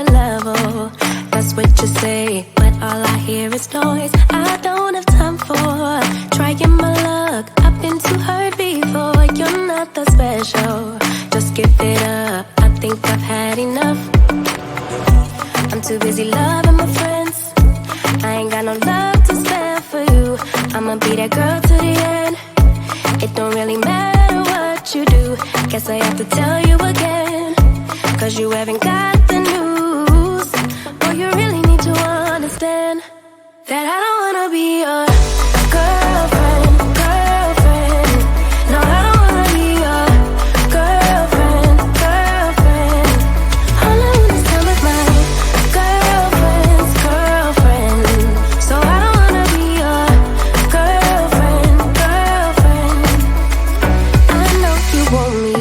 your level. That's what you say, but all I hear is noise. I don't have time for trying my luck. I've been too hurt before. You're not that special. Just give it up. I think I've had enough. I'm too busy loving my friends. I ain't got no love to spare for you. I'ma be that girl to the end. It don't really matter what you do. Guess I have to tell you again, 'cause you haven't got the news. Boy, you really need to understand that I don't wanna be your girlfriend, girlfriend. No, I don't wanna be your girlfriend, girlfriend. All I wanna spend with my girlfriend's girlfriend. So I don't wanna be your girlfriend, girlfriend. I know you want me,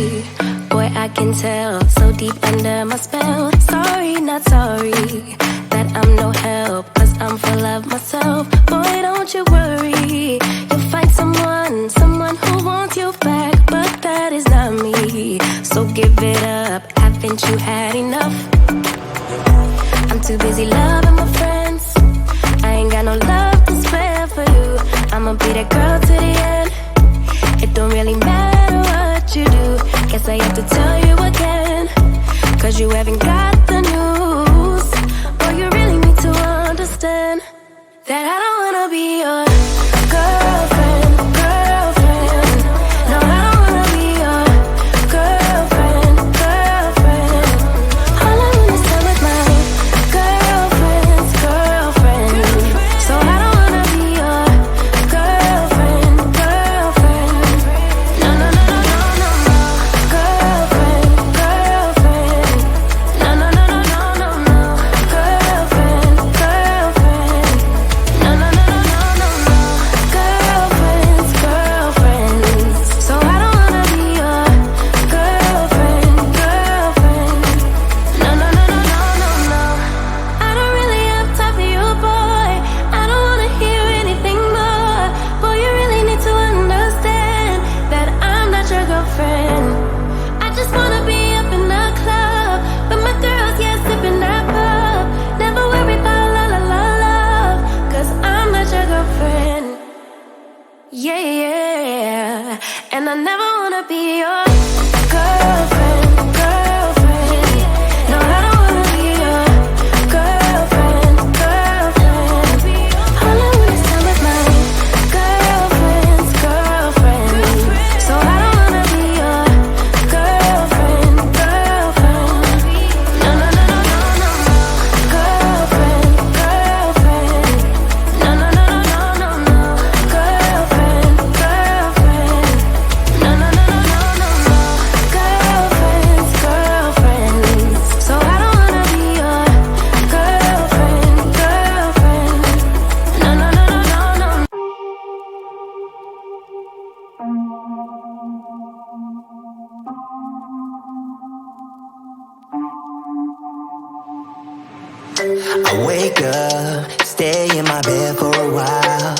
boy, I can tell. So deep under my spell. Sorry, not sorry that I'm no help, 'cause I'm full of myself. Boy, don't you worry, you'll find someone who wants you back, but that is not me. So give it up, haven't you had enough? I'm too busy loving my friends. I ain't got no love to spare for you. I'ma be that girl to the end. It don't really matter what you do. Guess I have to tell you again, 'cause you haven't got the news. Boy, you really need to understand that I don't wanna be your girlfriend, girlfriend. No, I don't wanna be your girlfriend, girlfriend. All I wanna is time with my girlfriend's girlfriend. So I don't wanna be your girlfriend, girlfriend. No, no, no, no, no, no, no. Girlfriend, girlfriend. No, no, no, no, no, no, no. Girlfriend, girlfriend. No, no, no, no, no, no, no. Girlfriends, girlfriends. So I don't wanna be your girlfriend, girlfriend. No, no, no, no, no, no, no. I don't really have time for you, boy. I don't wanna hear anything more. Boy, you really need to understand that I'm not your girlfriend. I just wanna be up in the club with my girls, yeah, sipping that pub. Never worry about la la la love, 'cause I'm not your girlfriend. Yeah, yeah. And I never wanna be your girlfriend, girlfriend. No, I don't wanna be your girlfriend, girlfriend. All I want is time with my girlfriend's girlfriend. So I don't wanna be your girlfriend, girlfriend. No, no, no, no, no, no, no. Girlfriend, girlfriend. No, no, no, no, no, no, no. Girlfriend, girlfriend. No, no, no, no, no, no, no. Girlfriend's girlfriend. So I don't wanna be your girlfriend, girlfriend. No, no, no, no, no, no. I wake up, stay in my bed for a while,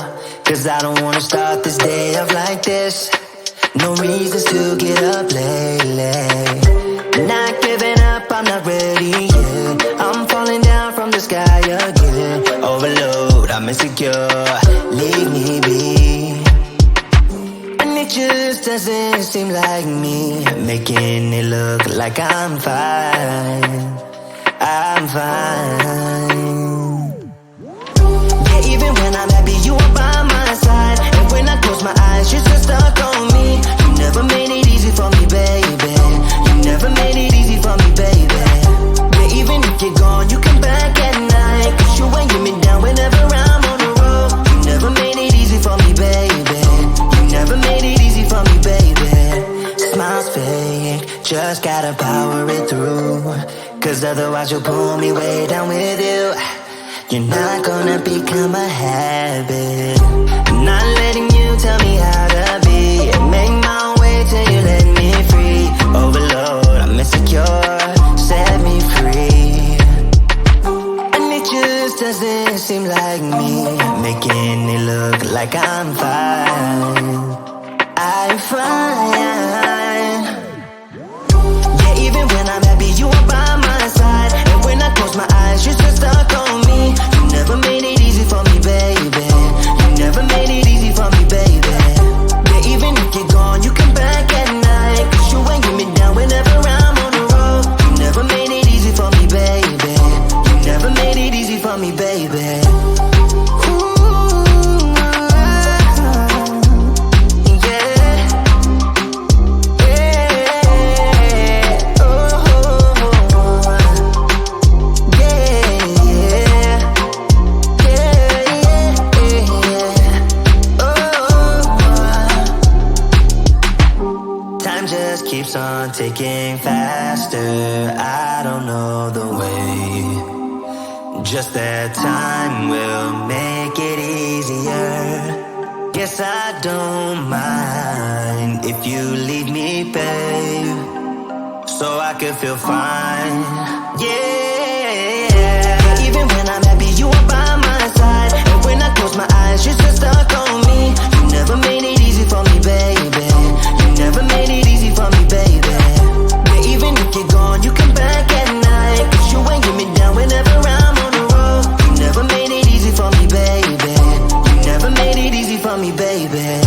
'cause I don't wanna start this day off like this. No reasons to get up lately. Not giving up, I'm not ready yet. I'm falling down from the sky again. Overload, I'm insecure, leave me be. And it just doesn't seem like me, making it look like I'm fine. I'm fine. Yeah, even when I'm happy, you are by my side. And when I close my eyes, you're just stuck on me. You never made it easy for me, baby. You never made it easy for me, baby. Yeah, even if you're gone, you come back at night. 'Cause you ain't get me down whenever I'm on the road. You never made it easy for me, baby. You never made it easy for me, baby. Smiles fake, just gotta power it through. 'Cause otherwise you'll pull me way down with you. You're not gonna become a habit. I'm not letting you tell me how to be. Make my own way till you let me free. Overload, I'm insecure, set me free. And it just doesn't seem like me, making it look like I'm fine. I'm fine. Yeah, even when I'm happy, you are by my side. And when I close Just that time will make it easier. Guess I don't mind if you leave me, babe, so I can feel fine. Yeah, even when I'm happy, you are by my side. And when I close my eyes, you're still stuck on me. You never made it easy for me, baby. You never made it easy for me, baby. But even if you're gone, you come back at night. 'Cause you ain't get me down whenever I'm on the road. You never made it easy for me, baby. You never made it easy for me, baby.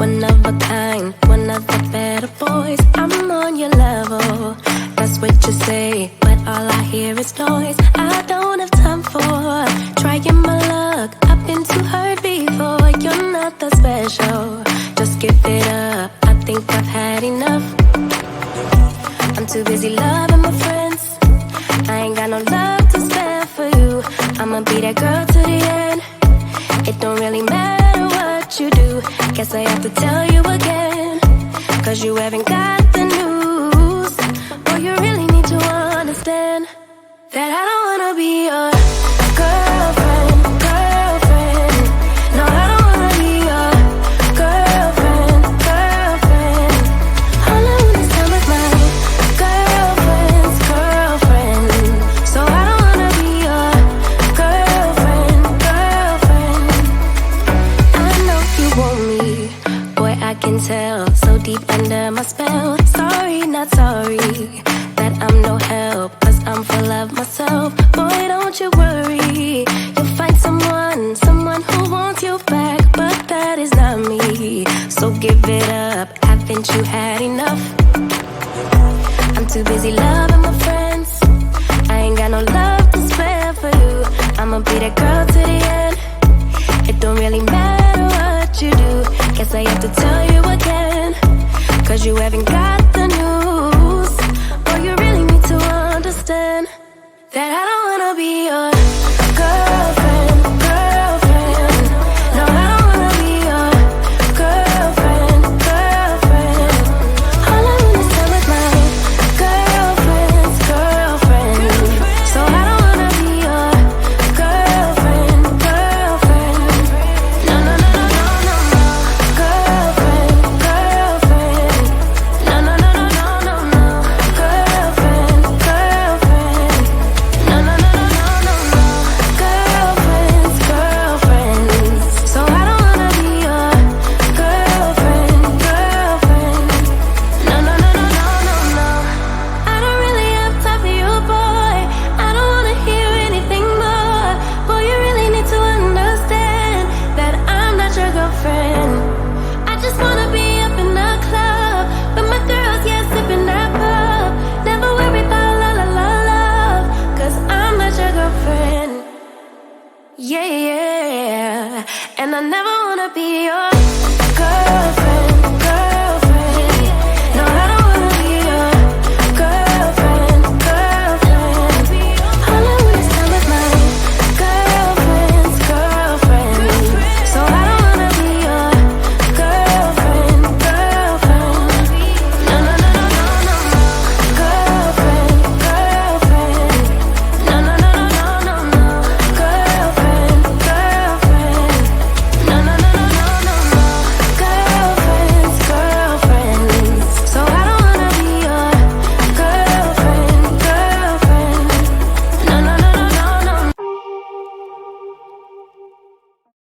One of a kind, one of the better boys. I'm on your level, that's what you say, but all I hear is noise. I don't have time for trying my luck. I've been too hurt before. You're not that special, just give it up. I think I've had enough. I'm too busy loving my friends. I ain't got no love to spare for you. I'ma be that girl to the end. It don't really matter what you do. Guess I have to tell you again, 'cause you haven't got the news. Boy, you really need to understand that I don't wanna be your girlfriend, girlfriend. No, I don't wanna be your girlfriend, girlfriend. All I wanna spend with my girlfriend's girlfriend. So I don't wanna be your girlfriend, girlfriend. I know you want me, boy, I can tell. So deep under my spell. Sorry Yeah, yeah. And I never wanna be your girl.